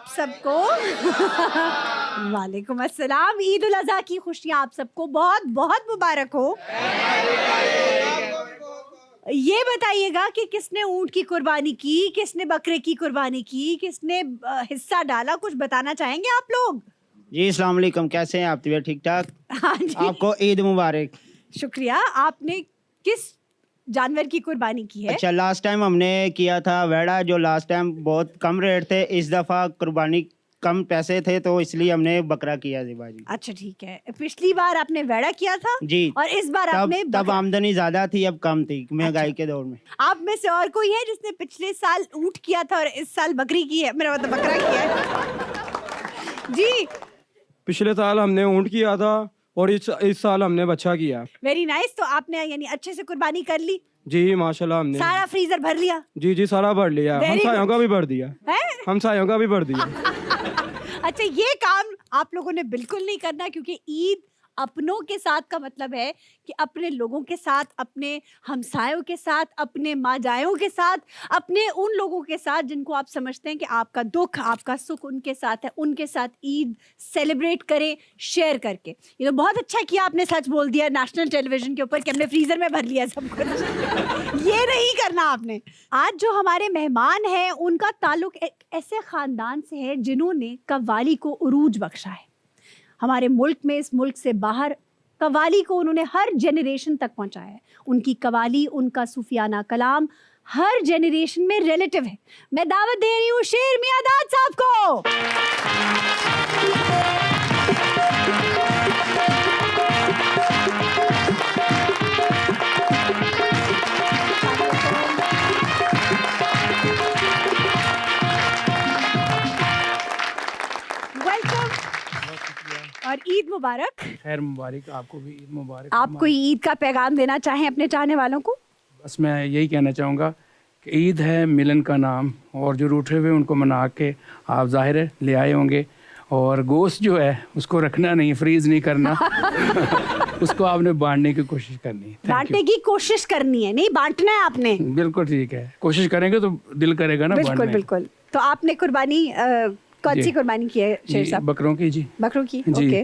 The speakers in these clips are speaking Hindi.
आप सबको वालेकुम अस्सलाम। ईद उल अज़हा की खुशियाँ आप सबको बहुत बहुत मुबारक हो। ये बताइएगा कि किसने ऊँट की कुर्बानी की, किसने बकरे की कुर्बानी की, किसने हिस्सा डाला, कुछ बताना चाहेंगे आप लोग? जी अस्सलाम वालेकुम, कैसे हैं आप? तबीयत ठीक ठाक? हाँ जी, आपको ईद मुबारक। शुक्रिया। आपने किस जानवर की कुर्बानी की है? अच्छा, लास्ट टाइम हमने किया था वेड़ा, जो लास्ट टाइम बहुत कम रेट थे। इस दफ़ा कुर्बानी कम पैसे थे तो इसलिए हमने बकरा किया जी बाजी। अच्छा ठीक है। पिछली बार आपने वेड़ा किया था जी, और इस बार तब आपने तब बकरा। आमदनी ज़्यादा थी, अब कम थी महंगाई अच्छा। के दौर में। आप में से और कोई है जिसने पिछले साल ऊँट किया था और इस साल बकरी की है, मेरा मतलब बकरा किया है? जी, पिछले साल हमने ऊँट किया था और इस साल हमने बच्चा किया। Very nice. तो आपने यानी अच्छे से कुर्बानी कर ली, जी माशाल्लाह हमने। सारा फ्रीजर भर लिया? जी सारा भर लिया। Very हमसायों good. का भी भर दिया। है? हमसायों का भी भर दिया। अच्छा, ये काम आप लोगों ने बिल्कुल नहीं करना, क्योंकि ईद अपनों के साथ का मतलब है कि अपने लोगों के साथ, अपने हमसायों के साथ, अपने माजायों के साथ, अपने उन लोगों के साथ जिनको आप समझते हैं कि आपका दुख आपका सुख उनके साथ है, उनके साथ ईद सेलिब्रेट करें शेयर करके। ये तो बहुत अच्छा किया आपने, सच बोल दिया नेशनल टेलीविजन के ऊपर कि हमने फ्रीजर में भर लिया सब कुछ। ये नहीं करना आपने। आज जो हमारे मेहमान हैं उनका ताल्लुक एक ऐसे खानदान से है जिन्होंने कव्वाली को उरूज बख्शा है हमारे मुल्क में, इस मुल्क से बाहर। कव्वाली को उन्होंने हर जेनरेशन तक पहुंचाया है। उनकी कव्वाली, उनका सूफियाना कलाम हर जेनरेशन में रिलेटिव है। मैं दावत दे रही हूँ शेर मियादाद साहब को। वेलकम और ईद मुबारक। खैर मुबारक, आपको भी ईद मुबारक। आप कोई ईद का पैगाम देना चाहें अपने चाहने वालों को? बस मैं यही कहना चाहूँगा कि ईद है मिलन का नाम, और जो रूठे हुए उनको मना के आप ज़ाहिर है ले आए होंगे। और गोश्त जो है उसको रखना नहीं, फ्रीज नहीं करना। उसको आपने बांटने की कोशिश करनी है। बांटने की कोशिश करनी है, नहीं बांटना है आपने। बिल्कुल ठीक है, कोशिश करेंगे तो दिल करेगा ना बिल्कुल बांटने का। बिल्कुल। तो आपने कुर्बानी कौन सी जी। कुर्बानी की है शेर जी, साहब? बकरों की। जी बकरों की। जी। ओके।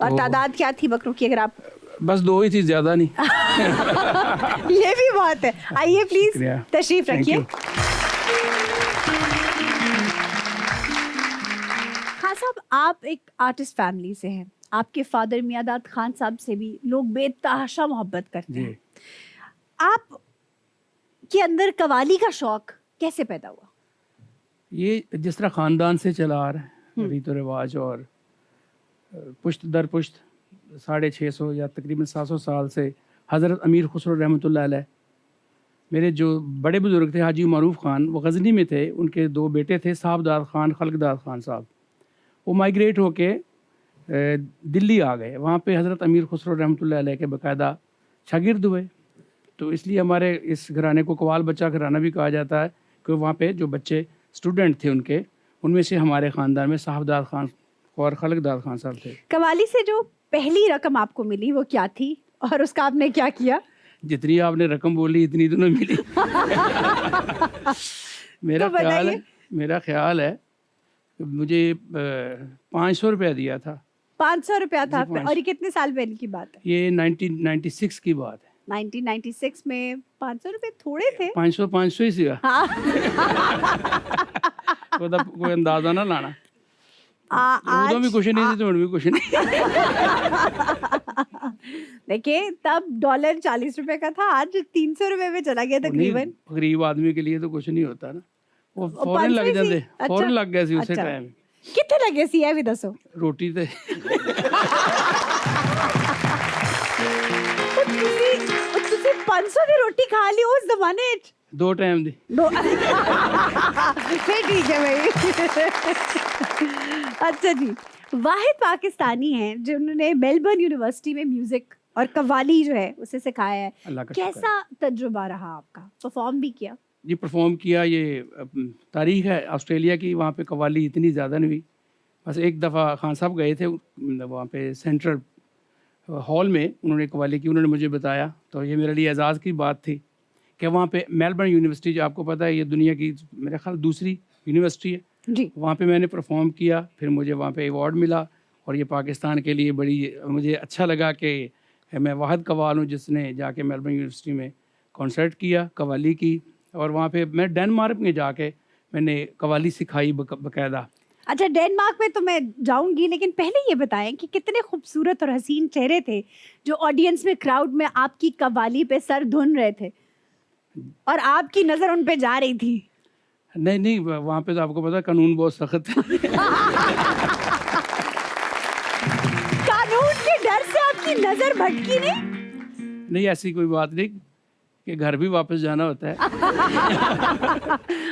और तो- तादाद क्या थी बकरों की, अगर आप? बस 2 ही थी, ज़्यादा नहीं। ये भी बहुत है। आइए प्लीज शुक्रिया। तशरीफ Thank रखिए। you. खान साहब, आप एक आर्टिस्ट फैमिली से हैं। आपके फादर मियादाद खान साहब से भी लोग बेतहाशा मोहब्बत करते जी। हैं। आप के अंदर कवाली का शौक कैसे पैदा हुआ? ये जिस तरह ख़ानदान से चला आ रहा है, रीतो रिवाज, और पुश्त दर पुश्त 650 या तकरीबन 700 साल से हज़रत अमीर खुसरो रहमतुल्लाह अलैह, मेरे जो बड़े बुज़ुर्ग थे हाजी मारूफ ख़ान, वो गज़नी में थे। उनके 2 बेटे थे, साहबदाद ख़ान, खलकदाद ख़ान साहब। वो माइग्रेट होके दिल्ली आ गए। वहाँ पे हज़रत अमीर खुसरो रहमतुल्लाह अलैह के बाकायदा शागिर्द हुए। तो इसलिए हमारे इस घराने को कवाल बच्चा घराना भी कहा जाता है, कि वहाँ पे जो बच्चे स्टूडेंट थे उनके, उनमें से हमारे ख़ानदान में साहबदाद ख़ान और खलकदाद ख़ान साहब थे। कवाली से जो पहली रकम आपको मिली वो क्या थी और उसका आपने क्या किया? जितनी आपने रकम बोली इतनी तो नहीं मिली। मेरा तो ख्याल बताइए। है मेरा ख्याल है कि मुझे 500 रुपया दिया था। 500 रुपया था। जी, 500। और ये कितने साल पहले की बात है? ये 1996 की बात है। 1996 में 500 रुपए थोड़े थे। 500 ही सीगा। हाँ। कोई अंदाजा ना लाना। उदों भी आज कुछ नहीं थी तो भी कुछ नहीं। देखिए, तब डॉलर 40 रुपए का था, आज 300 रुपए में चला गया तकरीबन। गरीब आदमी के लिए तो कुछ नहीं होता ना। वो और फौरन 500 लग ही जाते, सी? अच्छा। फौरन लग गया सी उसे अच्छा। टाइम। कितने लगे सी है भी दसो? रोटी ते ਤੁਸੀਂ 500 ਦੀ ਰੋਟੀ ਖਾ ਲਈ ਉਸ ਜ਼ਮਾਨੇ 'ਚ? 2 टाइम दी। दो फिर ठीक है भाई। अच्छा जी, वाहिद पाकिस्तानी हैं जिन्होंने मेलबर्न यूनिवर्सिटी में म्यूजिक और कव्वाली जो है उसे सिखाया है। अल्लाह का शुक्र है। कैसा तजुर्बा रहा आपका? परफॉर्म भी किया? जी परफॉर्म किया। ये तारीख है ऑस्ट्रेलिया की, वहाँ पे कव्वाली इतनी ज़्यादा नहीं हुई। बस एक दफ़ा खान साहब गए थे वहाँ पे सेंट्रल हॉल में, उन्होंने कव्वाली की, उन्होंने मुझे बताया। तो ये मेरे लिए एजाज़ की बात थी कि वहाँ पे मेलबर्न यूनिवर्सिटी, जो आपको पता है ये दुनिया की मेरे ख्याल दूसरी यूनिवर्सिटी है, जी। वहाँ पे मैंने परफॉर्म किया, फिर मुझे वहाँ पे अवार्ड मिला और ये पाकिस्तान के लिए बड़ी मुझे अच्छा लगा कि मैं वाहिद कव्वाल हूँ जिसने जाके मेलबर्न यूनिवर्सिटी में कॉन्सर्ट किया कव्वाली की। और वहाँ पे मैं डेनमार्क में जाके मैंने कव्वाली सिखाई बाकायदा। अच्छा, डेनमार्क में तो मैं जाऊंगी, लेकिन पहले ये बताएं कि कितने खूबसूरत और हसीन चेहरे थे जो ऑडियंस में, क्राउड में आपकी कव्वाली पे सर धुन रहे थे और आपकी नजर उन पे जा रही थी। नहीं नहीं, वहाँ पे तो आपको पता है कानून बहुत सख्त है। कानून के डर से आपकी नजर भटकी नहीं? नहीं, ऐसी कोई बात नहीं कि घर भी वापस जाना होता है।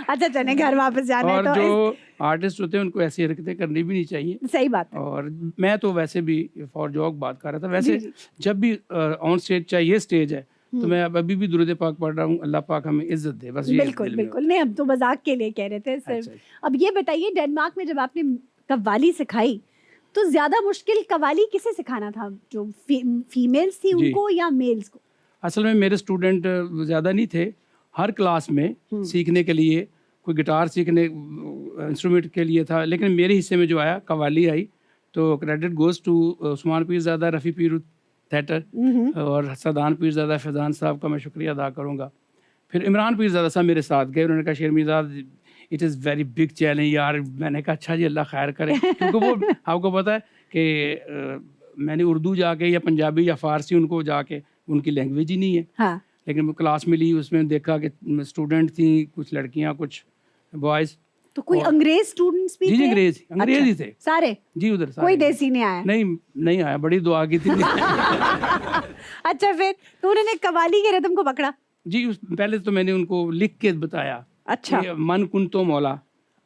अच्छा चले, घर वापस जाना है और तो जो आर्टिस्ट होते हैं उनको ऐसी हरकतें करनी भी नहीं चाहिए। सही बात है। और मैं तो वैसे भी फॉर जॉक बात कर रहा था। वैसे जी, जी। जब भी ऑन स्टेज, चाहे ये स्टेज है, तो मैं अभी भी दुरूद पाक पढ़ रहा हूँ, अल्लाह पाक हमें इज्जत दे, बस ये बिल्कुल दिल में बिल्कुल, नहीं हम तो मजाक के लिए कह रहे थे सिर्फ। अच्छा। अब ये बताइए, डेनमार्क में जब आपने कव्वाली सिखाई तो ज्यादा मुश्किल कव्वाली किसे सिखाना था, जो फीमेल्स थी जी। उनको या मेल्स को? असल में मेरे स्टूडेंट ज़्यादा नहीं थे। हर क्लास में सीखने के लिए कोई गिटार सीखने इंस्ट्रूमेंट के लिए था, लेकिन मेरे हिस्से में जो आया कव्वाली आई, तो credit goes to Usman Peerzada, Rafi Peer theatre और सदान पीरज़ादा फैज़ान साहब का मैं शुक्रिया अदा करूँगा। फिर इमरान पीरज़ादा साहब मेरे साथ गए, उन्होंने कहा शेर Mirza it is very big challenge यार। मैंने कहा अच्छा जी, अल्लाह खैर करे, क्योंकि वो आपको पता है कि मैंने उर्दू जाके या पंजाबी या फ़ारसी उनको जाके, उनकी लैंग्वेज ही नहीं है। हाँ। लेकिन वो क्लास मिली, उसमें देखा कि स्टूडेंट थी, कुछ लड़कियां कुछ बॉयज़। तो कोई अंग्रेज स्टूडेंट्स भी जी थे? अंग्रेज ही थे सारे? जी उधर कोई सारे। देसी नहीं आया? नहीं आया, बड़ी दुआ की थी। अच्छा, फिर तो उन्होंने कव्वाली के रिदम को पकड़ा? जी पहले तो मैंने उनको लिख के बताया। अच्छा। कि मन कुन तो मौला,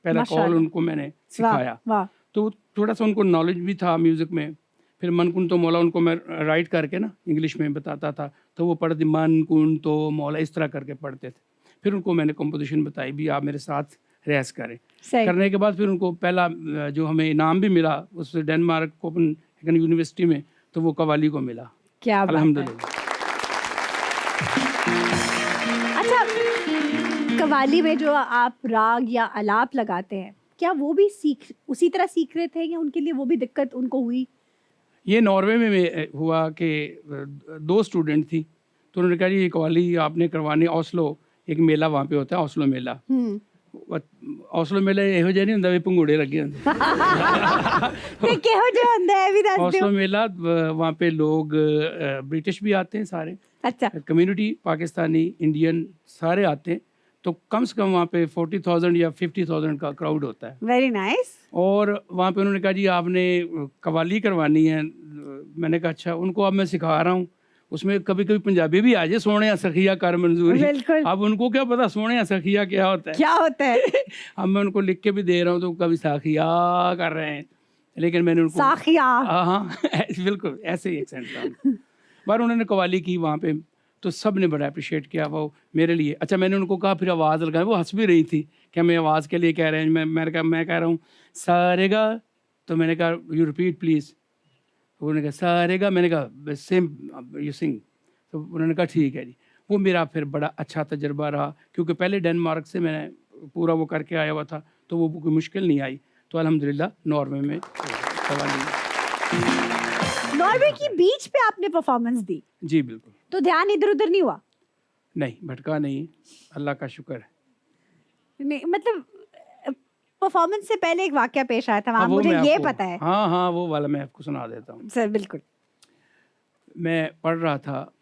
पहला माशाअल्लाह। कॉल उनको मैंने सिखाया। वाह। तो थोड़ा सा उनको नॉलेज भी था म्यूज़िक में। फिर मन कुन तो मौला उनको मैं राइट करके ना इंग्लिश में बताता था, तो वो पढ़ते मन कुन तो मौला, इस तरह करके पढ़ते थे। फिर उनको मैंने कंपोजिशन बताई भी, आप मेरे साथ रियाज करें। सही। करने के बाद फिर उनको पहला जो हमें इनाम भी मिला उस डेनमार्क कोपेनहेगन यूनिवर्सिटी में, तो वो कव्वाली को मिला। क्या बात है। अल्हम्दुलिल्लाह। अच्छा, कव्वाली में जो आप राग या आलाप लगाते हैं, क्या वो भी उसी तरह सीख रहे थे या उनके लिए वो भी दिक्कत उनको हुई? ये नॉर्वे में हुआ कि 2 स्टूडेंट थी, तो उन्होंने कहा जी ये कव्वाली आपने करवानी। ओस्लो एक मेला वहाँ पे होता है, ओस्लो मेला। ओस्लो मेले ਇਹੋ ਜਿਹਾ नहीं ਹੁੰਦਾ भी पंगूड़े लगे होंगे। ते केहो जो अंदर है भी दस ओस्लो दियो। मेला वहाँ पे लोग ब्रिटिश भी आते हैं सारे, अच्छा। कम्युनिटी पाकिस्तानी इंडियन सारे आते हैं। तो कम से कम वहाँ पे 40,000 या 50,000 का क्राउड होता है। Very nice. और वहाँ पे उन्होंने कहा जी आपने कव्वाली करवानी है। मैंने कहा अच्छा। उनको अब मैं सिखा रहा हूँ, उसमें कभी कभी पंजाबी भी आ जाए, सोने सखिया कर मंजूरी। बिल्कुल। अब उनको क्या पता सोने सखिया क्या होता है। क्या होता है? अब मैं उनको लिख के भी दे रहा हूँ, तो कभी साखिया कर रहे हैं, लेकिन मैंने उनको साखिया। हाँ बिल्कुल ऐसे ही एक्सेंट था। पर उन्होंने कव्वाली की वहाँ पे, तो सब ने बड़ा अप्रिशिएट किया वो मेरे लिए। अच्छा, मैंने उनको कहा फिर आवाज़ लगाएं, वो हंस भी रही थी कि मैं आवाज़ के लिए कह रहे हैं। मैं कह रहा हूँ सारेगा, तो मैंने कहा यू रिपीट प्लीज़। तो उन्होंने कहा सारेगा, मैंने कहा सेम यू सिंग। तो उन्होंने कहा ठीक है जी। वो मेरा फिर बड़ा अच्छा तजर्बा रहा, क्योंकि पहले डेनमार्क से मैंने पूरा वो करके आया हुआ था, तो वो कोई मुश्किल नहीं आई। तो अल्हम्दुलिल्लाह नॉर्वे में कव्वाली। नॉर्वे की बीच पे आपने परफॉर्मेंस दी, जी बिल्कुल। तो ध्यान इधर उधर नहीं हुआ? नहीं, भटका नहीं, अल्लाह का शुक्र है। नहीं, मतलब परफॉर्मेंस से पहले एक वाकया पेश आया था वहाँ, वो मुझे मैं ये आपको- पता है। हाँ वो वाला मैं आपको सुना देता हूँ। सर बिल्कुल। मैं पढ़ रहा था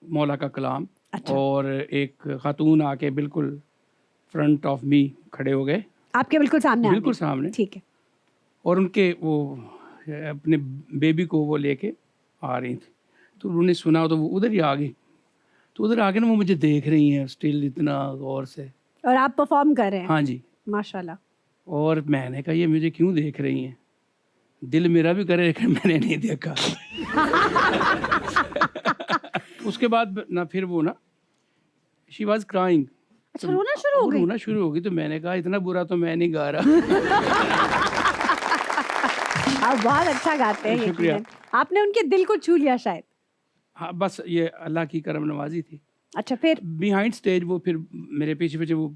मौला का कलाम। अच्छा। और एक खातून आके बिल्कुल फ्रंट ऑफ मी खड़े हो गए, आपके बिल्कुल सामने आ बिल्कुल गई। सामने। ठीक है। और उनके वो अपने बेबी को वो लेके आ रही थी, तो उन्होंने सुना तो वो उधर ही आ गई। तो उधर आके ना वो मुझे देख रही हैं स्टिल इतना गौर से। और आप परफॉर्म कर रहे हैं? हाँ जी। माशाल्लाह। और मैंने कहा ये मुझे क्यों देख रही हैं, दिल मेरा भी करे, लेकिन मैंने नहीं देखा। उसके बाद ना फिर वो ना शी वॉज क्राइंग। अच्छा, रोना शुरू हो गई? रोना शुरू हो गई। तो मैंने कहा इतना बुरा तो मैं नहीं गा रहा। आप बहुत अच्छा गाते हैं। शुक्रिया। यकीनन। आपने उनके दिल को छू लिया शायद। हाँ बस ये अल्लाह की करम नवाजी थी। अच्छा, फिर? बिहाइंड स्टेज वो फिर मेरे पीछे पीछे वो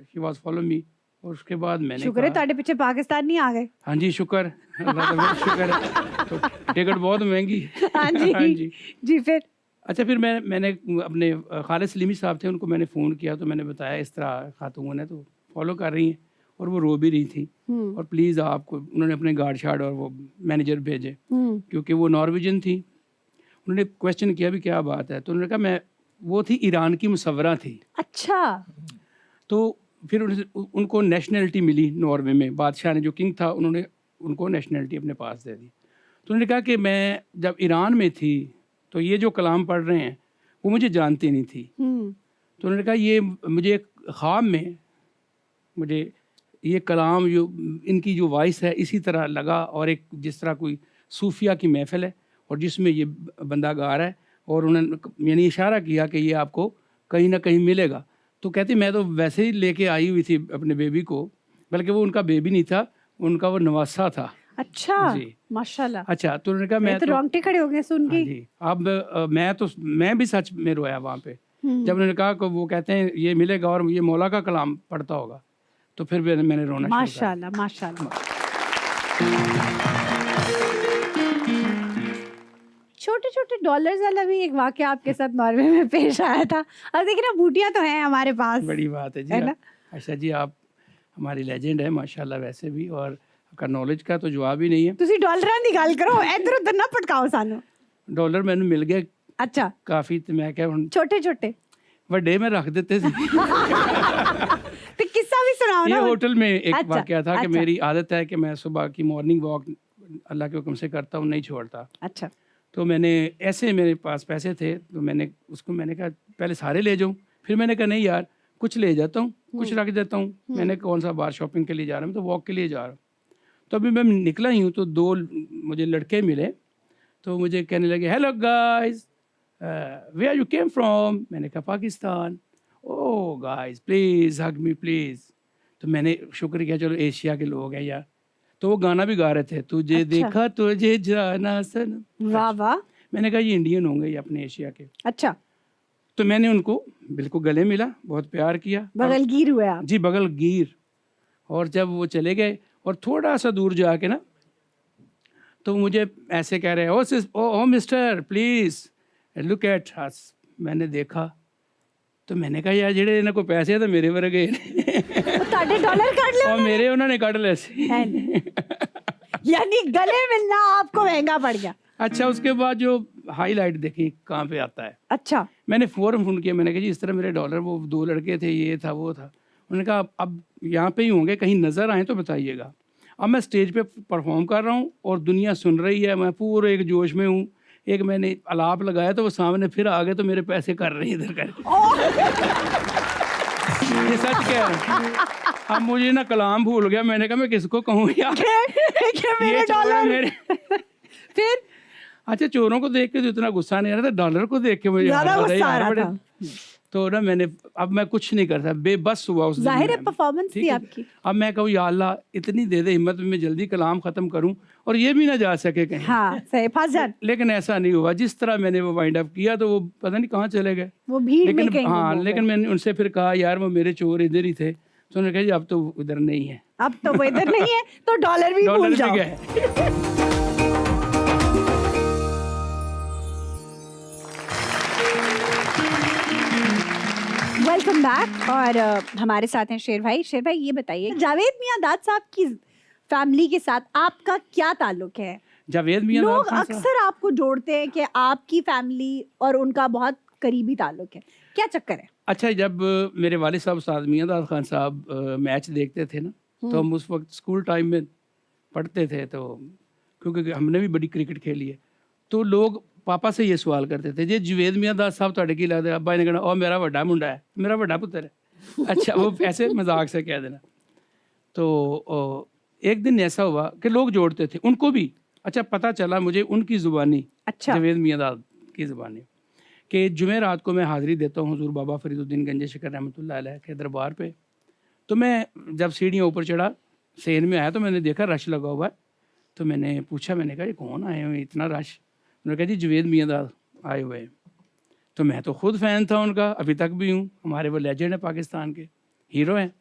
शी वॉज फॉलो मी, और उसके बाद मैंने शुक्र है कहा, ਤੁਹਾਡੇ ਪਿੱਛੇ पाकिस्तान नहीं आ गए। हाँ जी शुक्र, अल्लाह का बहुत शुक्र है। तो टिकट बहुत महंगी है। हाँ जी हाँ जी। जी फिर अच्छा, फिर मैंने अपने खालिद सलीमी साहब थे, उनको मैंने फ़ोन किया तो मैंने बताया इस तरह खातून है, तो फॉलो कर रही हैं और वो रो भी रही थी, और प्लीज़ आपको, उन्होंने अपने गार्ड शार्ड और वो मैनेजर भेजे क्योंकि वो नॉर्वेजन थी। उन्होंने क्वेश्चन किया भी क्या बात है, तो उन्होंने कहा मैं, वो थी ईरान की मुसव्वरा थी। अच्छा तो फिर उनको नेशनलिटी मिली नॉर्वे में, बादशाह ने, जो किंग था, उन्होंने उनको नेशनलिटी अपने पास दे दी। तो उन्होंने कहा कि मैं जब ईरान में थी तो ये जो कलाम पढ़ रहे हैं वो मुझे जानती नहीं थी। तो उन्होंने कहा ये मुझे एक ख्वाब में मुझे ये कलाम जो इनकी जो वॉइस है इसी तरह लगा, और एक जिस तरह कोई सूफिया की महफिल है और जिसमें ये बंदा गा रहा है, और उन्होंने यानी इशारा किया कि ये आपको कहीं ना कहीं मिलेगा। तो कहती मैं तो वैसे ही लेके आई हुई थी अपने बेबी को, बल्कि वो उनका बेबी नहीं था, उनका वो नवासा था। अच्छा जी। माशाल्लाह। अच्छा, तो उन्होंने कहा मैं तो रोंगटे खड़े हो गए सुन के। हाँ जी। अब मैं भी सच में रोया वहाँ पे जब उन्होंने कहा कि वो कहते हैं ये मिलेगा और ये मौला का कलाम पढ़ता होगा, तो फिर मैंने रोना शुरू कर माशाल्लाह माशाल्लाह। छोटे छोटे डॉलर्स वाला भी एक वाकया आपके साथ नॉर्वे में पेश आया था। अब देखिए ना, बूटियां तो हैं हमारे पास। दिया। बड़ी बात है जी। है ना? अच्छा जी, आप हमारी लेजेंड है माशाल्लाह वैसे भी, और का नॉलेज का तो जवाब ही नहीं है। ਤੁਸੀਂ ਡਾਲਰਾਂ ਦੀ ਗੱਲ ਕਰੋ, ਇੱਧਰ ਉੱਧਰ ਨਾ ਭਟਕਾਓ ਸਾਨੂੰ। ਡਾਲਰ ਮੈਨੂੰ ਮਿਲ ਗਏ ਅੱਛਾ ਕਾਫੀ, ਤੇ ਮੈਂ ਕਿਹਾ ਹੁਣ ਛੋਟੇ ਛੋਟੇ ਵੱਡੇ मैं रख देते थे। ਤੇ किस्सा भी सुनाओ ये ना। होटल में एक अच्छा, वाकया था कि अच्छा। मेरी आदत है कि मैं सुबह की मॉर्निंग वॉक अल्लाह के हुक्म से करता हूँ, नहीं छोड़ता। अच्छा तो मैंने ऐसे, मेरे पास पैसे थे तो मैंने कहा पहले सारे ले जाऊँ, फिर मैंने कहा नहीं यार कुछ ले जाता हूँ, कुछ रख देता हूँ। मैंने कौन सा बाहर शॉपिंग के लिए जा रहा हूँ, तो वॉक के लिए जा रहा हूँ। तो अभी मैं निकला ही हूँ तो दो मुझे लड़के मिले, तो मुझे कहने लगे hello guys, where you came from. मैंने कहा Pakistan. Oh guys please hug me please. तो मैंने शुक्र किया चलो एशिया के लोग हैं यार। तो वो गाना भी गा रहे थे, तुझे अच्छा। देखा तुझे जाना सनम। वाह वाह। मैंने कहा ये इंडियन होंगे, ये अपने एशिया के। अच्छा तो मैंने उनको बिल्कुल गले मिला, बहुत प्यार किया। बगलगीर हुए आप। जी बगल गिर। और जब वो चले गए और थोड़ा सा दूर जाके ना, तो मुझे ऐसे कह रहे oh mister please look at us. मैंने देखा तो मैंने कहा यार जेड़े इन्होंने को पैसे तो मेरे वर्गे ਤੁਹਾਡੇ डॉलर काट ले। और मेरे उन्होंने कट ले सी। यानी गले मिलना आपको महंगा पड़ गया। अच्छा, उसके बाद जो हाईलाइट देखी कहाँ पे आता है, अच्छा मैंने फ़ौरन फ़ोन किया। मैंने कहा जी इस तरह मेरे डॉलर, वो दो लड़के थे, ये था वो था। उन्होंने कहा अब यहाँ पे ही होंगे, कहीं नज़र आए तो बताइएगा। अब मैं स्टेज पे परफॉर्म कर रहा हूँ और दुनिया सुन रही है, मैं पूरे एक जोश में हूँ। एक मैंने अलाप लगाया तो वो सामने फिर आ गए, तो मेरे पैसे कर रहे हैं इधर कर। ये सच कह रहा हूँ। अब मुझे ना कलाम भूल गया, मैंने कहा मैं किसको कहूँ यार, कि मेरे ये चोर है डॉलर। मेरे। फिर अच्छा, चोरों को देख के तो इतना गुस्सा नहीं आ रहा था, डॉलर को देख के मुझे ज्यादा यार गुस्सा आ रहा बड़े- था। तो ना मैंने, अब मैं कुछ नहीं कर सकता, बेबस हुआ उस दिन जाहिर है मैं। परफॉर्मेंस ठीक थी है? आपकी। अब मैं कहूँ या अल्लाह इतनी दे दे हिम्मत, मैं जल्दी कलाम ख़त्म करूँ और ये भी ना जा सके कहीं। हाँ सही फंस जान। लेकिन ऐसा नहीं हुआ। जिस तरह मैंने वो वाइंड अप किया तो वो पता नहीं कहाँ चले गए। वो भीड़ में लेकिन कहीं गुम हाँ, हो लेकिन गए। मैंने उनसे फिर कहा यार वो मेरे चोर इधर ही थे। तो उन्होंने कहा जी अब तो इधर नहीं है, अब तो वो इधर नहीं है, तो डॉलर भी डॉलर भूल भी जाओ। गए। Welcome back. और हमारे साथ हैं शेर भाई। शेर भाई ये बताइए, जावेद मियां दाद साहब की फैमिली के साथ आपका क्या ताल्लुक है? जावेद मियां लोग दाद खान साहब- अक्सर आपको जोड़ते हैं कि आपकी फैमिली और उनका बहुत करीबी ताल्लुक है, क्या चक्कर है? अच्छा, जब मेरे वालिद साहब उस्ताद मियां दाद खान साहब मैच देखते थे ना, तो हम उस वक्त स्कूल टाइम में पढ़ते थे, तो क्योंकि हमने भी बड़ी क्रिकेट खेली है, तो लोग पापा से ये सवाल करते थे जी जवेद मियां दाद साहब ਤੁਹਾਡੇ ਕੀ ਲੱਗਦਾ? अब्बा ने कहना ओ मेरा बड़ा मुंडा है, मेरा बड़ा पुत्र है। अच्छा, वो ऐसे मजाक से कह देना। तो एक दिन ऐसा हुआ कि लोग जोड़ते थे उनको भी। अच्छा, पता चला मुझे उनकी ज़ुबानी, अच्छा जवेद मियां दाद की ज़ुबानी, कि जुमेरात को मैं हाज़िरी देता हूँ हुज़ूर बाबा फरीदुद्दीन गंज शिकर रहमतुल्लाह अलैह के दरबार पे। तो मैं जब सीढ़ियों ऊपर चढ़ा, सेन में आया, तो मैंने देखा रश लगा हुआ है। तो मैंने पूछा, मैंने कहा ये कौन आए हुए इतना रश? उन्होंने कहा जी जवेद मियां दाद आए हुए हैं। तो मैं तो खुद फ़ैन था उनका, अभी तक भी हूँ। हमारे वो लेजेंड है, पाकिस्तान के हीरो हैं।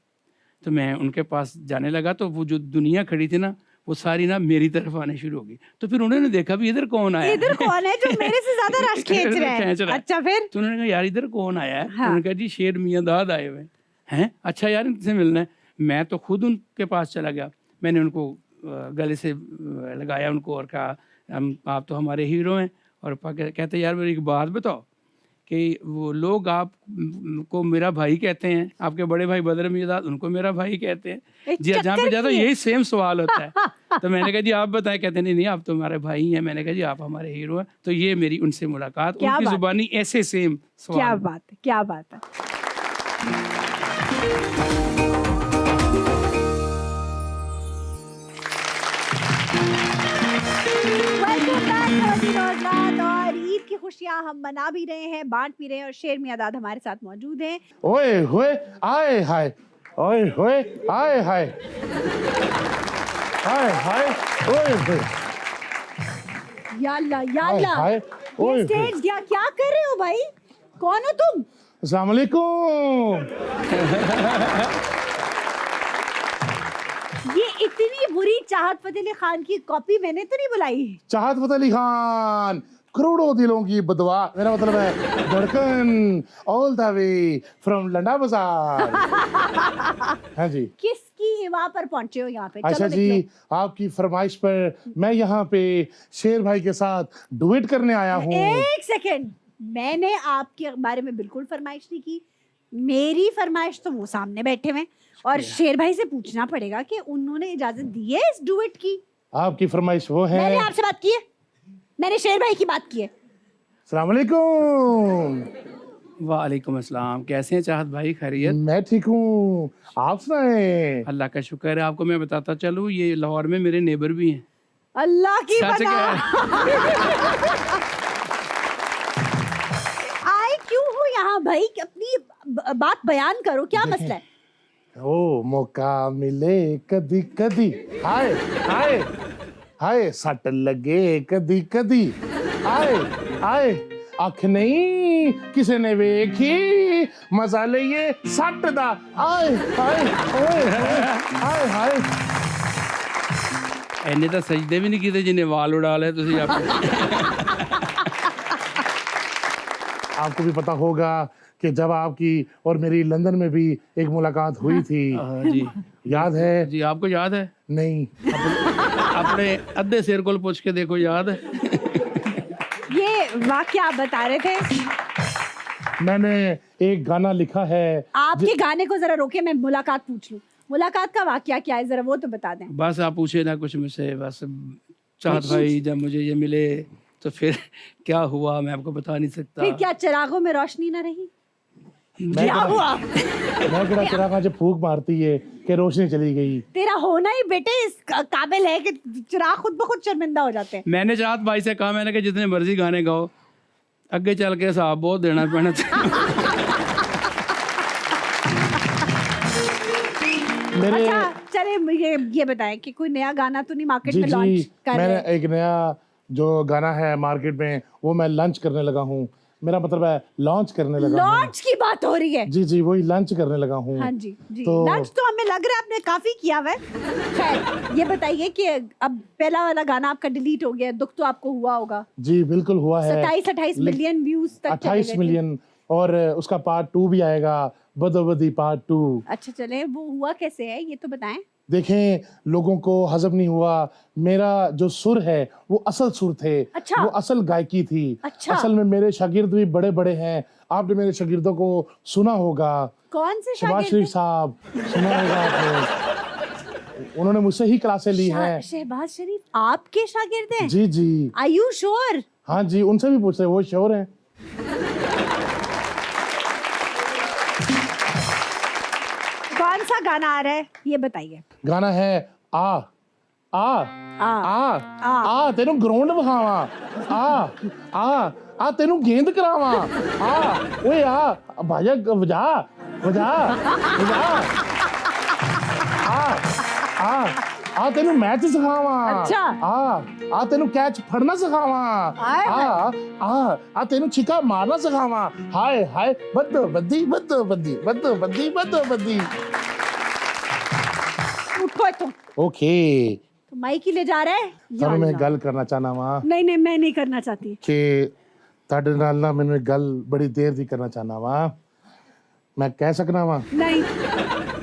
तो मैं उनके पास जाने लगा, तो वो जो दुनिया खड़ी थी ना, वो सारी ना मेरी तरफ आने शुरू हो गई। तो फिर उन्होंने देखा भी इधर कौन आया, इधर कौन है जो मेरे से ज्यादा रश खींच रहा खींच रहा है? है। अच्छा, फिर तो उन्होंने कहा यार इधर कौन आया है? हाँ। उन्होंने कहा जी शेर मियां दाद आए हुए हैं। अच्छा यार इनसे मिलना है। मैं तो खुद उनके पास चला गया, मैंने उनको गले से लगाया उनको और कहा आप तो हमारे हीरो हैं। और कहते यार मेरी एक बात बताओ कि वो लोग आप को मेरा भाई कहते हैं, आपके बड़े भाई बदर मियां उनको मेरा भाई कहते हैं जी, जहाँ पे जाता यही सेम सवाल होता है। तो मैंने कहा जी आप बताएं। कहते नहीं नहीं आप तो हमारे भाई हैं। मैंने कहा जी आप हमारे हीरो हैं। तो ये मेरी उनसे मुलाकात, क्या उनकी बात जुबानी ऐसे सेम सवाल। क्या बात है, क्या बात है। Welcome back, खवातीन और हज़रात। और ईद की खुशियां हम मना भी रहे हैं, बांट भी रहे हैं, और शेर मियां दाद हमारे साथ मौजूद हैं। ओए होए आए हाय, ओए होए आए हाय, हाय हाय, ओए होए याल्ला हाय याल्ला, हाय, ओए ये होए। स्टेज क्या कर रहे हो भाई? कौन हो तुम? अस्सलाम वालेकुम। ये इतनी बुरी चाहत फतेह अली खान की कॉपी मैंने तो नहीं बुलाई। चाहत फतेह अली खान, करोड़ों दिलों की बदवा, मेरा मतलब है धड़कन, all the way from Landa Bazaar. हाँ जी। किसकी वहां पर पहुंचे हो यहाँ पे? अच्छा चलो जी, देख आपकी फरमाइश पर मैं यहाँ पे शेर भाई के साथ डुएट करने आया लो। हूँ। एक सेकेंड, मैंने आपके बारे में बिल्कुल फरमाइश नहीं की। मेरी फरमाइश तो वो सामने बैठे हुए हैं, और शेर भाई से पूछना पड़ेगा कि उन्होंने इजाजत दी है इस डुएट की। आपकी फरमाइश वो है। मैंने आपसे बात की है, मैंने शेर भाई की बात की है। अस्सलाम वालेकुम। वालेकुम अस्सलाम। कैसे हैं चाहत भाई? खैरियत? मैं ठीक हूँ, आप सुनाए? अल्लाह का शुक्र है। आपको मैं बताता चलूँ, ये लाहौर में मेरे नेबर भी हैं। अल्लाह की सच बना। आए क्यों हो यहाँ भाई? अपनी बात बयान करो, क्या मसला है? ओ मौका मिले कदी कदी, हाय हाय हाय, सट लगे कदी कदी, आए आए, अख नहीं किसी ने वेखी, मजा लइए सट दा, आए हाय, ओए हाय हाय। इन्हें तो सजदे भी नहीं किए जिन्हें वाल उड़ा ले तुसी आपको भी पता होगा कि जब आपकी और मेरी लंदन में भी एक मुलाकात हुई थी, जी याद है? जी आपको याद है? नहीं। अपने अद्धे सिर को पूछ के देखो, याद है? ये वाकया आप बता रहे थे। मैंने एक गाना लिखा है। आपके गाने को जरा रोके, मैं मुलाकात पूछ लूं। मुलाकात का वाकया क्या है, जरा वो तो बता दें। बस आप पूछे ना कुछ मुझसे। बस चाहत भाई जब मुझे ये मिले तो फिर क्या हुआ मैं आपको बता नहीं सकता। फिर क्या चिरागों में रोशनी ना रही? मैं क्या हुआ? मैं किड़ा चिराग जब फूक मारती है कि रोशनी चली गई। तेरा होना ही बेटे इस काबिल है कि चिराग खुद ब खुद शर्मिंदा हो जाते हैं। मैंने चाहत भाई से कहा, मैंने कहा जितने मर्जी गाने गाओ, अगे चल के हिसाब बहुत देना पैना। मेरे अच्छा चले, ये बताएं कि कोई नया गाना तो नहीं मार्केट जी में लॉन्च जी, कर मैंने रहे? एक नया जो गाना है मार्केट में, वो मैं लॉन्च करने लगा हूँ। मेरा मतलब है लॉन्च करने लगा हूँ। लॉन्च की बात हो रही है? जी जी, वही लॉन्च करने लगा हूँ। हाँ जी जी, तो- लॉन्च तो हमें लग रहा है आपने काफी किया हुआ है। खैर ये बताइए कि अब पहला वाला गाना आपका डिलीट हो गया है, दुख तो आपको हुआ होगा। जी बिल्कुल हुआ है। 27-28 मिलियन व्यूज तक चले 28 गए थे। मिलियन, और उसका पार्ट 2 भी आएगा, बदोबदी पार्ट 2। अच्छा चले, वो हुआ कैसे है ये तो बताएं। देखें, लोगों को हजम नहीं हुआ। मेरा जो सुर है वो असल सुर थे। अच्छा। वो असल गायकी थी। अच्छा। असल में मेरे शागिर्द भी बड़े बड़े हैं। आपने मेरे शागिर्दों को सुना होगा। कौन से शहबाज शागिर्द? शरीफ साहब, सुना होगा आपने। उन्होंने मुझसे ही क्लासे ली हैं। शहबाज शरीफ आपके शागिर्द हैं? जी जी, आर यू श्योर? हाँ जी, उनसे भी पूछ रहे, वो श्योर हैं। कौन सा गाना आ रहा है ये बताइए। गाना है आ आ आ आ आ तेनू ग्राउंड विखावा, आ आ आ तेनू गेंद करावा, आ ओए आ भाजा वजा वजा वजा, आ आ तेनू मैच सिखावा, अच्छा। आ तेनू कैच फड़ना सिखावा, हाय आ तेनू छिका मारना सिखावा। हाय हाय, बद्दो बद्दी बद्दो बद्दी बद्दो बद्दी बद्दो बद्दी। उठो इतो ओके तो माइक ही ले जा रहा है या ਤੁਹਾਨੂੰ ਮੈਂ अल्लाह। ਗੱਲ ਕਰਨਾ ਚਾਹਨਾ ਵਾਂ नहीं नहीं मैं नहीं करना चाहती ਕਿ ਤੁਹਾਡੇ ਨਾਲ ਨਾ ਮੈਨੂੰ ਇੱਕ ਗੱਲ ਬੜੀ ਦੇਰ ਦੀ ਕਰਨਾ ਚਾਹਨਾ ਵਾਂ ਮੈਂ ਕਹਿ ਸਕਣਾ ਵਾਂ नहीं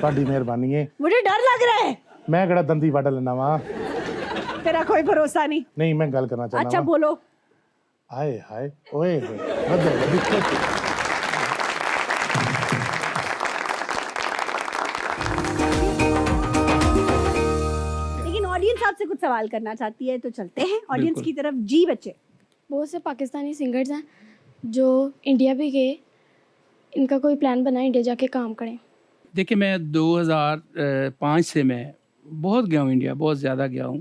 ਤੁਹਾਡੀ ਮਿਹਰਬਾਨੀ ਹੈ मुझे डर लग रहा है ਮੈਂ ਕਿਹੜਾ ਦੰਦੀ ਵੱਢ ਲੈਣਾ ਵਾਂ तेरा कोई भरोसा नहीं ਨਹੀਂ ਮੈਂ ਗੱਲ ਕਰਨਾ ਚਾਹਨਾ अच्छा ਵਾਂ बोलो ਹਾਏ ਹਾਏ ਓਏ ਹੋਏ ਵੱਡੇ ਵੱਡੀ लेकिन ऑडियंस आपसे कुछ सवाल करना चाहती है तो चलते हैं ऑडियंस बिल्कुल। की तरफ जी बच्चे बहुत से पाकिस्तानी सिंगर्स हैं जो इंडिया भी गए, इनका कोई प्लान बना इंडिया जाके काम करें। देखिए मैं 2005 से मैं बहुत गया हूँ इंडिया, बहुत ज़्यादा गया हूँ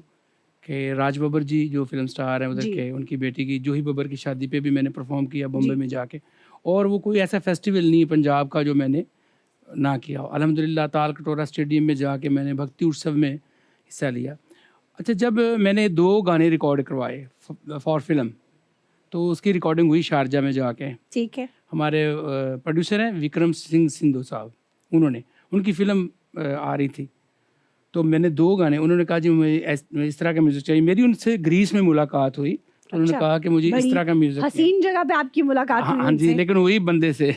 कि राज बब्बर जी जो फिल्म स्टार हैं उधर जी। के, उनकी बेटी की जूही बब्बर की शादी पे भी मैंने परफॉर्म किया जी। बम्बई में जाके। और वो कोई ऐसा फेस्टिवल नहीं है पंजाब का जो मैंने ना किया हो। अल्हम्दुलिल्लाह ताल कटोरा स्टेडियम में जाके मैंने भक्ति उत्सव में हिस्सा लिया। अच्छा, जब मैंने 2 गाने रिकॉर्ड करवाए फॉर फिल्म, तो उसकी रिकॉर्डिंग हुई शारजा में जाके। ठीक है हमारे प्रोड्यूसर हैं विक्रम सिंह सिंधु साहब, उन्होंने उनकी फ़िल्म आ रही थी, तो मैंने 2 गाने, उन्होंने कहा जी मुझे इस तरह का म्यूज़िक चाहिए। मेरी उनसे ग्रीस में मुलाकात हुई तो उन्होंने अच्छा, कहा कि मुझे इस बड़ी तरह का म्यूज़िक हसीन जगह पे आपकी मुलाकात हुई हाँ जी, उनसे। लेकिन वही बंदे से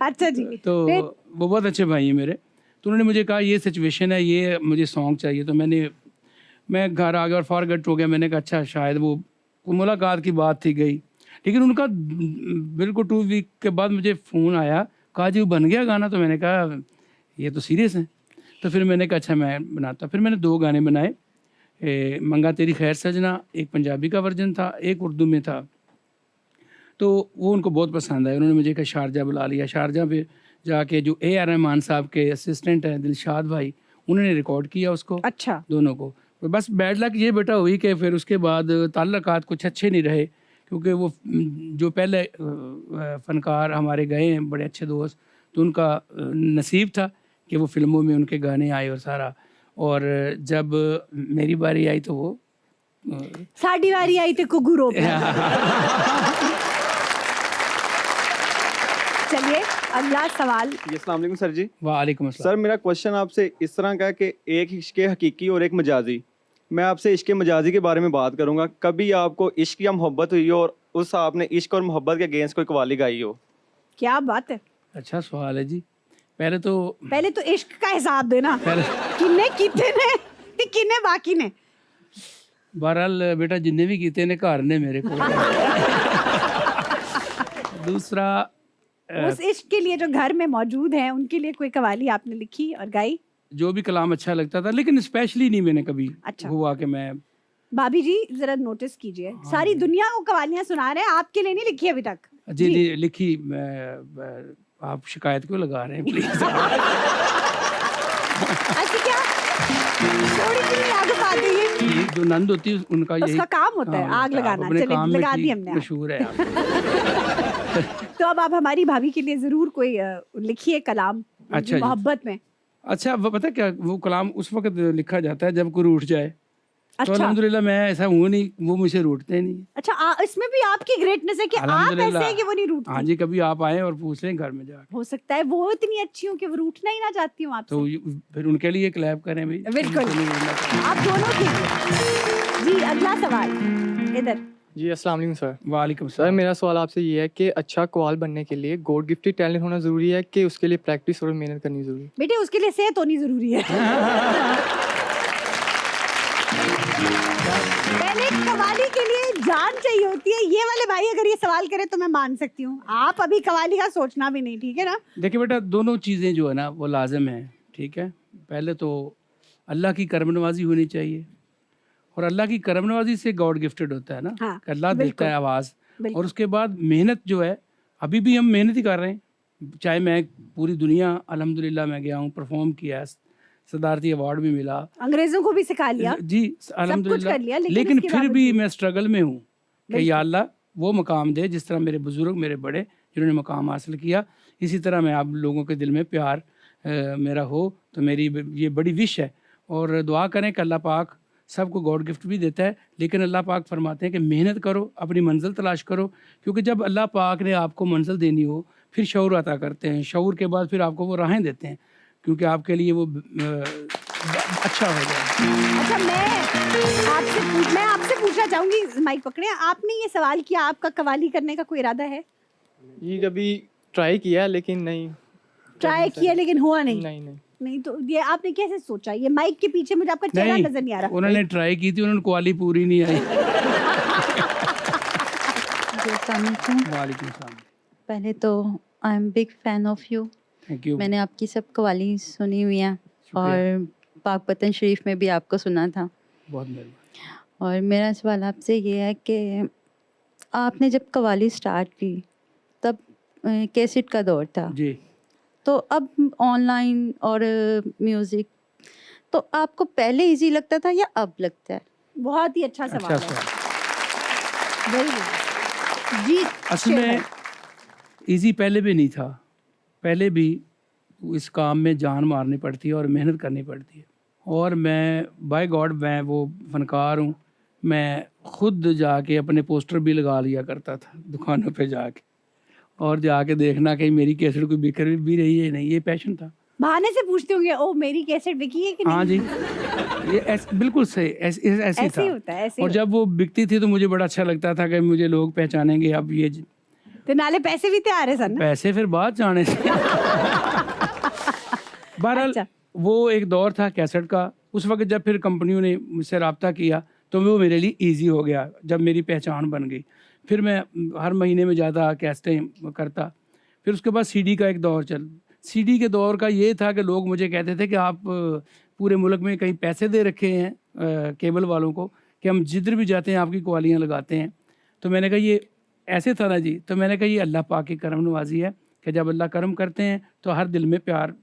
अच्छा जी तो फिर? वो बहुत अच्छे भाई हैं मेरे। तो उन्होंने मुझे कहा ये सिचुएशन है, ये मुझे सॉन्ग चाहिए। तो मैं घर आ गया और फॉरगेट हो गया। मैंने कहा अच्छा शायद वो मुलाकात की बात थी गई, लेकिन उनका बिल्कुल 2 वीक के बाद मुझे फ़ोन आया, कहा जी वो बन गया गाना। तो मैंने कहा ये तो सीरियस है। तो फिर मैंने कहा अच्छा मैं बनाता। फिर मैंने 2 गाने बनाए, मंगा तेरी खैर सजना, एक पंजाबी का वर्जन था, एक उर्दू में था। तो वो उनको बहुत पसंद आया। उन्होंने मुझे कहा शारजा बुला लिया। शारजा पे जाके जो AR रहमान साहब के असिस्टेंट हैं दिलशाद भाई, उन्होंने रिकॉर्ड किया उसको, अच्छा दोनों को। तो बस बैड लक ये बेटा हुई कि फिर उसके बाद ताल्लुकात कुछ अच्छे नहीं रहे, क्योंकि वो जो पहले फ़नकार हमारे गए हैं बड़े अच्छे दोस्त, तो उनका नसीब था कि वो फिल्मों में उनके गाने आए और सारा। और जब मेरी बारी आई तो वो साड़ी वारी आई थी कुगुरो पे चलिए अगला सवाल जी अस्सलाम वालेकुम सर जी। वालेकुम अस्सलाम। सर मेरा क्वेश्चन आपसे इस तरह का है कि एक इश्क हकीकी और एक मजाजी। मैं आपसे इश्क मजाजी के बारे में बात करूंगा। कभी आपको इश्क या मोहब्बत हुई हो और उस आपने इश्क और मोहब्बत के अगेंस्ट कोई कवाली गाई हो? क्या बात है अच्छा सवाल है जी। पहले तो इश्क का हिसाब देना पहले किन्ने कीते ने ते किन्ने बाकी ने बहरहाल बेटा जिन्ने भी कीते ने घर ने मेरे को। दूसरा उस इश्क के लिए जो घर में मौजूद हैं उनके लिए कोई कवाली आपने लिखी और गाई? जो भी कलाम अच्छा लगता था, लेकिन स्पेशली नहीं मैंने कभी अच्छा। हुआ कि मैं भाभी जी जरा नोटिस कीजिए, सारी दुनिया को कवालियां सुना रहे हैं, आपके लिए नहीं लिखी अभी तक। जी जी लिखी। आप शिकायत क्यों लगा रहे हैं प्लीज? ऐसे क्या थोड़ी सी आग पा दी ये जो नंद होती है उनका यही उसका काम होता है हाँ, आग लगाना। अपने चलिए काम में लगा ठीक दी हमने आग। मशहूर है आप। तो अब आप हमारी भाभी के लिए जरूर कोई लिखिए कलाम अच्छा जी। मोहब्बत में। अच्छा वो पता है क्या, वो कलाम उस वक्त लिखा जाता है जब कोई रूठ जाए। तो अच्छा अल्हम्दुलिल्लाह मैं ऐसा हूँ नहीं, वो मुझे रूठते नहीं। अच्छा इसमें भी आपकी ग्रेटनेस है कि आप अल्हम्दुलिल्लाह। ऐसे हैं कि वो नहीं रूठती। हाँ जी, कभी आप आए और पूछ लें घर में जाकर, हो सकता है वो इतनी अच्छी हूँ कि वो रूठना ही ना चाहती हूँ आपसे। तो फिर उनके लिए क्लैप करें भाई। बिल्कुल। उनको नहीं रूठना चाहिए। आप दोनों के लिए। जी अगला सवाल इधर। जी अस्सलाम वालेकुम सर। वालेकुम सर सलाम। मेरा सवाल आपसे ये है कि अच्छा कवाल बनने के लिए गॉड गिफ्टेड टैलेंट होना ज़रूरी है कि उसके लिए प्रैक्टिस और मेहनत करनी ज़रूरी है? बेटे उसके लिए सेहत होनी जरूरी है। पहले कवाली के लिए जान चाहिए होती है। ये वाले भाई अगर ये सवाल करे तो मैं मान सकती हूँ, आप अभी कवाली का सोचना भी नहीं, ठीक है ना? देखिए बेटा, दोनों चीज़ें जो है ना वो लाजिम हैं, ठीक है। पहले तो अल्लाह की करम नवाजी होनी चाहिए, और अल्लाह की करम नवाजी से गॉड गिफ्टेड होता है ना, हाँ, कि अल्लाह देता है आवाज़। बिल्कुल। और उसके बाद मेहनत जो है, अभी भी हम मेहनत ही कर रहे हैं। चाहे मैं पूरी दुनिया अल्हम्दुलिल्लाह मैं गया हूँ, परफॉर्म किया, सदारती अवार्ड भी मिला, अंग्रेजों को भी सिखा लिया, जी सब कुछ कर अल्हम्दुलिल्लाह, लिया, लेकिन उसके फिर भी बावजूद- मैं स्ट्रगल में हूँ कि या अल्लाह वो मकाम दे जिस तरह मेरे बुज़ुर्ग, मेरे बड़े जिन्होंने मकाम हासिल किया, इसी तरह मैं आप लोगों के दिल में प्यार मेरा हो। तो मेरी ये बड़ी विश है, और दुआ करें कि अल्लाह पाक सबको गॉड गिफ्ट भी देता है, लेकिन अल्लाह पाक फरमाते हैं कि मेहनत करो, अपनी मंजिल तलाश करो, क्योंकि जब अल्लाह पाक ने आपको मंजिल देनी हो फिर शऊर अता करते हैं, शऊर के बाद फिर आपको वो राहें देते हैं। क्योंकि आपके लिए वो अच्छा हो जाए। अच्छा, मैं आपसे पूछना चाहूंगी, माइक पकड़े, आपने ये सवाल किया, आपका कवाली करने का कोई इरादा है? ये कभी ट्राई किया लेकिन नहीं। ट्राई किया लेकिन हुआ नहीं? नहीं नहीं। नहीं, तो ये आपने कैसे सोचा? ये माइक के पीछे मुझे आपका चेहरा नहीं, नजर नहीं आ रहा। उन्होंने ट्राई की थी, उन्होंने क्वाली पूरी नहीं आई। वालेकुम सलाम। पहले तो I am big fan of you. Thank you. मैंने आपकी सब कवाली सुनी हुई हैं और पाक वतन शरीफ में भी आपको सुना था। बहुत मेहरबानी। और मेरा सवाल आपसे ये है कि आपने जब कवाली स्टार्ट की तब कैसेट का दौर था, जी। तो अब ऑनलाइन और म्यूज़िक, तो आपको पहले इजी लगता था या अब लगता है? बहुत ही अच्छा सवाल अच्छा है। सवाल। वेरी गुड जी। असल में इजी पहले भी नहीं था, पहले भी इस काम में जान मारनी पड़ती है और मेहनत करनी पड़ती है। और मैं बाय गॉड मैं वो फनकार हूँ, मैं खुद जाके अपने पोस्टर भी लगा लिया करता था दुकानों पे जाके, और जाके देखना कि मेरी कैसेट कोई बिक भी रही है नहीं, ये पैशन था। बहाने से पूछते होंगे, ओ मेरी कैसेट बिकी है कि नहीं? हाँ जी, ये बिल्कुल सही ऐसे ही ऐसे था। ही होता है, ऐसे ही और जब वो बिकती थी तो मुझे बड़ा अच्छा लगता था कि मुझे लोग पहचानेंगे। अब ये तो नाले पैसे भी तैयार है सर ना? पैसे फिर बाद जाने से। बहरहाल अच्छा। वो एक दौर था कैसेट का। उस वक्त जब फिर कंपनियों ने मुझसे रब्ता किया तो वो मेरे लिए इजी हो गया, जब मेरी पहचान बन गई। फिर मैं हर महीने में जाता, कैसेटें करता। फिर उसके बाद सीडी का एक दौर चल। सीडी के दौर का ये था कि लोग मुझे कहते थे कि आप पूरे मुल्क में कहीं पैसे दे रखे हैं केबल वालों को कि हम जिधर भी जाते हैं आपकी कवालियाँ लगाते हैं। तो मैंने कहा ये ऐसे था ना जी। तो मैंने कहा ये अल्लाह पाक की करम नवाजी है कि जब अल्लाह करम करते हैं तो हर दिल में प्यार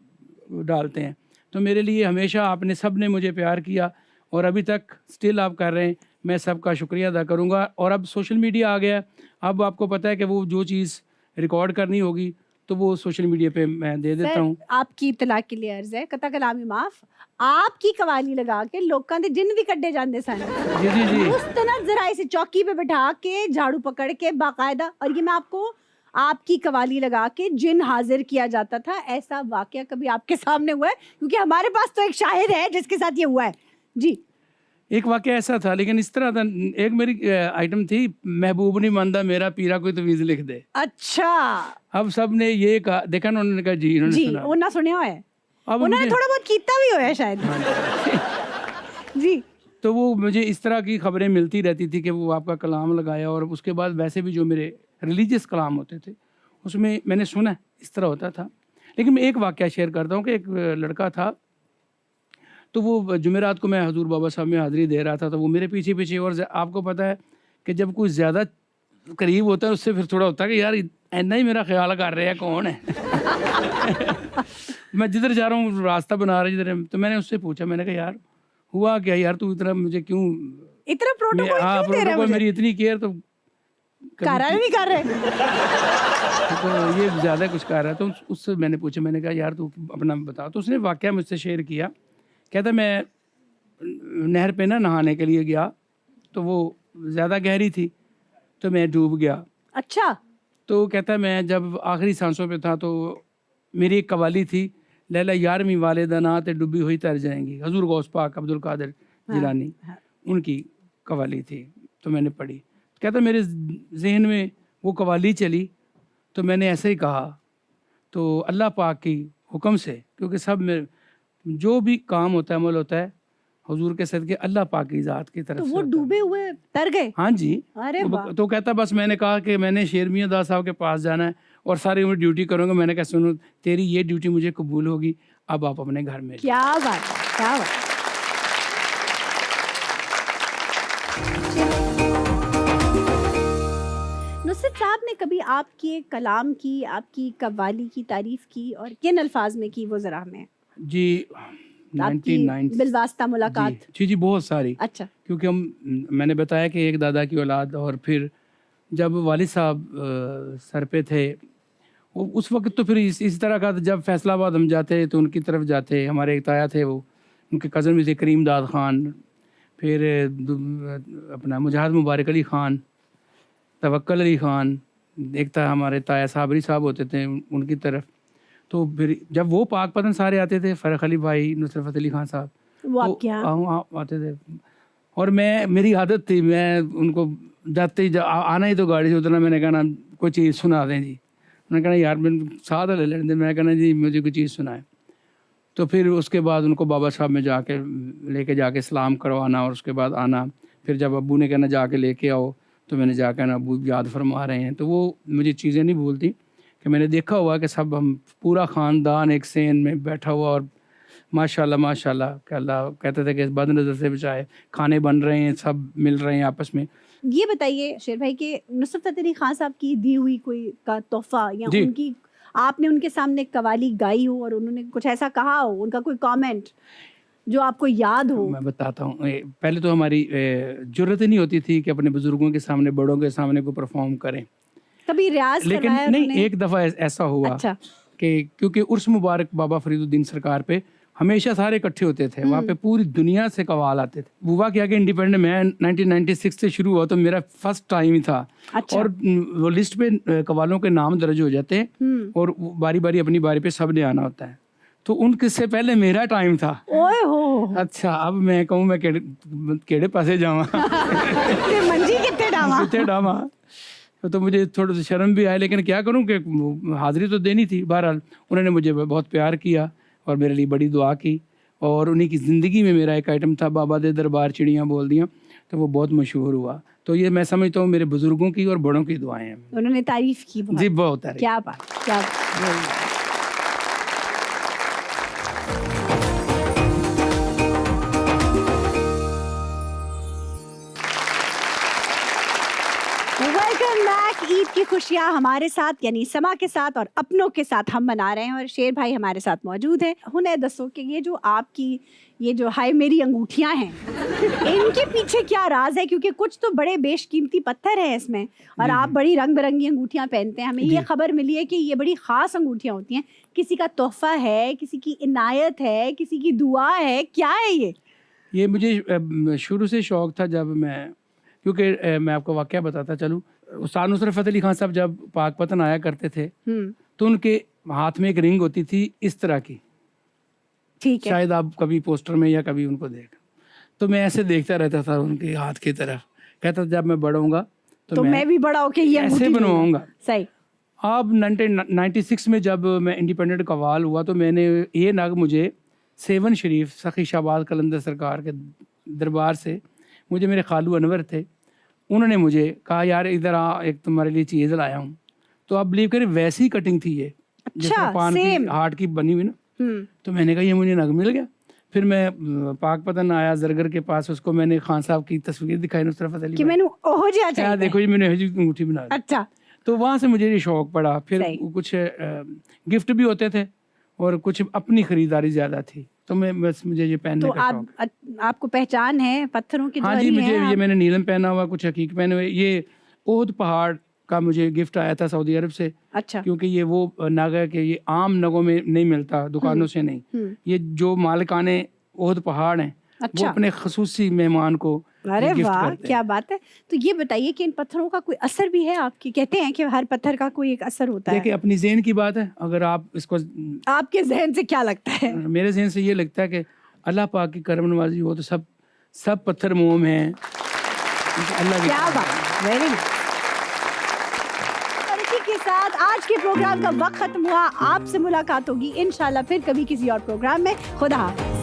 डालते हैं। तो मेरे लिए हमेशा आपने सब ने मुझे प्यार किया और अभी तक स्टिल आप कर रहे हैं, मैं सबका शुक्रिया अदा करूँगा। और अब सोशल मीडिया आ गया, अब आपको पता है कि वो जो चीज़ रिकॉर्ड करनी होगी तो वो सोशल मीडिया पे मैं दे देता हूँ। आपकी इत्तला के लिए अर्ज है, कता कलामी माफ, आपकी कवाली लगा के लोगों दे जिन भी कड्डे जाते सन, जी जी जी। मुस्तनद जराए से चौकी पे बैठा के झाड़ू पकड़ के बाकायदा, और ये मैं आपको आपकी कवाली लगा के जिन हाजिर किया जाता था, ऐसा वाकया कभी आपके सामने हुआ है? क्योंकि हमारे पास तो एक शाहिद है जिसके साथ ये हुआ है जी। एक वाक़या ऐसा था, लेकिन इस तरह था। एक मेरी आइटम थी, महबूब नहीं मानदा मेरा पीरा कोई तवीज़ लिख दे। अच्छा अब सब ने ये कहा, देखा ना, उन्होंने कहा जी, इन्होंने जी, सुना। उन्ना सुनिया है, अब उन्होंने मुझे- थोड़ा बहुत कीता भी होया शायद। जी। तो वो मुझे इस तरह की खबरें मिलती रहती थी कि वो आपका कलाम लगाया। और उसके बाद वैसे भी जो मेरे रिलीजियस कलाम होते थे उसमें मैंने सुना इस तरह होता था। लेकिन मैं एक वाक़या शेयर करता हूँ कि एक लड़का था, तो वो जुमेरात को मैं हजूर बाबा साहब में हाज़िरी दे रहा था, तो वो मेरे पीछे पीछे। और आपको पता है कि जब कोई ज़्यादा करीब होता है उससे फिर थोड़ा होता है कि यार इतना ही मेरा ख्याल कर रहे हैं कौन है। मैं जिधर जा रहा हूँ रास्ता बना रहा जिधर, तो मैंने उससे पूछा, मैंने कहा यार हुआ क्या यार, तू इतना मुझे क्यों, इतना प्रोटोकॉल हाँ क्यों दे रहा है प्रोटोकॉल मुझे? मेरी इतनी केयर तो कर रहा है नहीं कर रहे? तो ये ज़्यादा कुछ कर रहा है। तो उससे मैंने पूछा, मैंने कहा यार तू अपना बता। तो उसने वाक़या मुझसे शेयर किया। कहता मैं नहर पे ना नहाने के लिए गया, तो वो ज़्यादा गहरी थी तो मैं डूब गया। अच्छा। तो कहता मैं जब आखिरी सांसों पे था तो मेरी एक कवाली थी, लैला यारवीं वालिदा ना ते डूबी हुई तर जाएंगी, हजूर गौस पाक अब्दुल कादिर जिलानी, उनकी कवाली थी। तो मैंने पढ़ी। कहता मेरे जहन में वो कवाली चली तो मैंने ऐसे ही कहा, तो अल्लाह पाक की हुक्म से, क्योंकि सब में जो भी काम होता है, अमल होता है, हुजूर के सदके अल्लाह पाक की ज़ात की तरफ तो से वो होता है। डूबे हुए तर गए? हाँ जी। अरे वाह। तो कहता बस मैंने कहा कि मैंने शेर मियां दास साहब के पास जाना है और सारी उम्र ड्यूटी करूँगा। मैंने कहा सुनो, तेरी ये ड्यूटी मुझे कबूल होगी, अब आप अपने घर में। क्या बात है, क्या बात। नुसरत साहब ने कभी आपके कलाम की, आपकी कव्वाली की तारीफ की, और किन अल्फाज में की, वो जरा हमें जी आपकी 1990 बिलवास्ता मुलाकात? जी जी बहुत सारी। अच्छा। क्योंकि मैंने बताया कि एक दादा की औलाद, और फिर जब वालिद साहब सर पे थे उस वक्त, तो फिर इस तरह का, जब फैसलाबाद हम जाते तो उनकी तरफ जाते। हमारे एक ताया थे, वो उनके कज़न भी थे, करीम दाद ख़ान, फिर अपना मुजाहिद मुबारक अली ख़ान, तवक्कल अली ख़ान, एक था हमारे ताया साबरी साहब होते थे, उनकी तरफ। तो फिर जब वो पाकपतन सारे आते थे, फ़रख अली भाई, नुसरत फ़तेह अली खान साहब, वो तो आपके यहाँ आते थे। और मेरी आदत थी, मैं उनको जाते ही आना ही तो गाड़ी से उतरना, मैंने कहा ना कोई चीज़ सुना दें जी। उन्होंने कहा यार मैं साथ ले लेने, मैं कहना जी मुझे कोई चीज़ सुनाए। तो फिर उसके बाद उनको बाबा साहब में जाके लेके जाके सलाम करवाना, और उसके बाद आना। फिर जब अब्बू ने कहना जाके लेके आओ, तो मैंने जाकर ना अब्बू याद फरमा रहे हैं, तो वो मुझे चीज़ें नहीं भूलती कि मैंने देखा हुआ कि सब हम पूरा ख़ानदान एक सेन में बैठा हुआ, और माशाल्लाह माशाल्लाह कि अल्लाह कहते थे कि इस बद नज़र से बचाए, खाने बन रहे हैं, सब मिल रहे हैं आपस में। ये बताइए शेर भाई कि नुसरत फ़तेह अली खान साहब की दी हुई कोई का तोहफा या जी। उनकी आपने उनके सामने कवाली गाई हो और उन्होंने कुछ ऐसा कहा हो, उनका कोई कमेंट जो आपको याद हो? मैं बताता हूँ। पहले तो हमारी ज़रूरत ही नहीं होती थी कि अपने बुज़ुर्गों के सामने, बड़ों के सामने को परफॉर्म करें। कभी रियाज लेकिन करवाया नहीं, उन्होंने? एक दफ़ा ऐसा हुआ अच्छा। कि क्योंकि उर्स मुबारक बाबा फरीदुद्दीन सरकार पे हमेशा सारे इकट्ठे होते थे, वहाँ पे पूरी दुनिया से कवाल आते थे। हुआ क्या कि इंडिपेंडेंट मैं 1996 से शुरू हुआ, तो मेरा फर्स्ट टाइम ही था। अच्छा। और वो लिस्ट पे कवालों के नाम दर्ज हो जाते हैं, और बारी बारी अपनी बारी पे सब ने आना होता है। तो उनके से पहले मेरा टाइम था। ओए हो अच्छा, अब मैं कहूँ मैं केड़े पासे जावा ते मंजी कितने डावा? कितने डावा, तो मुझे थोड़ा सा शर्म भी आया, लेकिन क्या करूं कि हाज़िरी तो देनी थी। बहरहाल उन्होंने मुझे बहुत प्यार किया और मेरे लिए बड़ी दुआ की, और उन्हीं की ज़िंदगी में मेरा एक आइटम था बाबा दे दरबार चिड़ियाँ बोल दियाँ, तो वो बहुत मशहूर हुआ। तो ये मैं समझता हूँ मेरे बुज़ुर्गों की और बड़ों की दुआएं हैं। उन्होंने तारीफ की बहुत। जी बहुत है। क्या बात, क्या बात। Welcome back. ईद की खुशियाँ हमारे साथ यानी समा के साथ और अपनों के साथ हम मना रहे हैं, और शेर भाई हमारे साथ मौजूद हैं। हुने दसो कि ये जो आपकी ये जो हाय मेरी अंगूठियाँ हैं, इनके पीछे क्या राज है? क्योंकि कुछ तो बड़े बेशकीमती पत्थर हैं इसमें, और आप बड़ी रंग बिरंगी अंगूठियाँ पहनते हैं। हमें ये खबर मिली है कि ये बड़ी ख़ास अंगूठियाँ होती हैं, किसी का तोहफा है, किसी की इनायत है, किसी की दुआ है, क्या है ये? ये मुझे शुरू से शौक़ था। जब मैं, क्योंकि मैं आपको वाक़या बताता चलूँ, उस्ताद नुसरत फ़तेह अली खान साहब जब पाकपतन आया करते थे, तो उनके हाथ में एक रिंग होती थी इस तरह की, ठीक है। शायद आप कभी पोस्टर में या कभी उनको देख, तो मैं ऐसे देखता रहता था उनके हाथ की तरफ, कहता था जब मैं बढ़ूंगा तो मैं भी बड़ा होके ये ऐसे अंगूठी बनवाऊंगा। सही। अब 1996 में जब मैं इंडिपेंडेंट कवाल हुआ, तो मैंने ये नग मुझे सेवन शरीफ सखी शाहबाज कलंदर सरकार के दरबार से, मुझे मेरे खालू अनवर थे, उन्होंने मुझे कहा यार इधर आ, एक तुम्हारे लिए चीज़ लाया हूँ। तो आप बिलीव करें वैसी कटिंग थी ये, जिस तरह पान की हार्ट की बनी हुई ना। तो मैंने कहा ये मुझे नग मिल गया। फिर मैं पाकपतन आया जरगर के पास, उसको मैंने खान साहब की तस्वीर दिखाई नुसरत फ़तेह अली कि मैंने ओहो जी अच्छा देखो ये मैंने अंगूठी बना दी। अच्छा। तो वहाँ से मुझे ये शौक़ पड़ा। फिर कुछ गिफ्ट भी होते थे और कुछ अपनी ख़रीदारी ज़्यादा थी, तो मैं बस मुझे ये पहनने का शौक़। तो आपको पहचान है पत्थरों की? हाँ जी, मुझे ये मैंने नीलम पहना हुआ, कुछ हकीक पहने हुए। ये ओहद पहाड़ का मुझे गिफ्ट आया था सऊदी अरब से। अच्छा। क्योंकि ये वो नग है कि ये आम नगों में नहीं मिलता, दुकानों से नहीं। ये जो मालिकाने ओहद पहाड़ हैं, अच्छा। वो अपने खसूसी मेहमान को अरे गिफ्ट वाह, करते क्या हैं। बात है। तो ये बताइए कि इन पत्थरों का कोई असर भी है आपकी? कहते हैं कि हर पत्थर का कोई एक असर होता है। देखिए अपनी ज़हन की बात है। अगर आप इसको, आपके जहन से क्या लगता है? मेरे जहन से ये लगता है कि अल्लाह पाक की करम नवाजी हो तो सब पत्थर मोम हैं। अल्लाह की क्या बात, वेरी नाइस। और इसी के साथ आज के प्रोग्राम का वक्त खत्म हुआ। आपसे मुलाकात होगी इंशाल्लाह फिर कभी किसी और प्रोग्राम में। खुदा हाफ़िज़।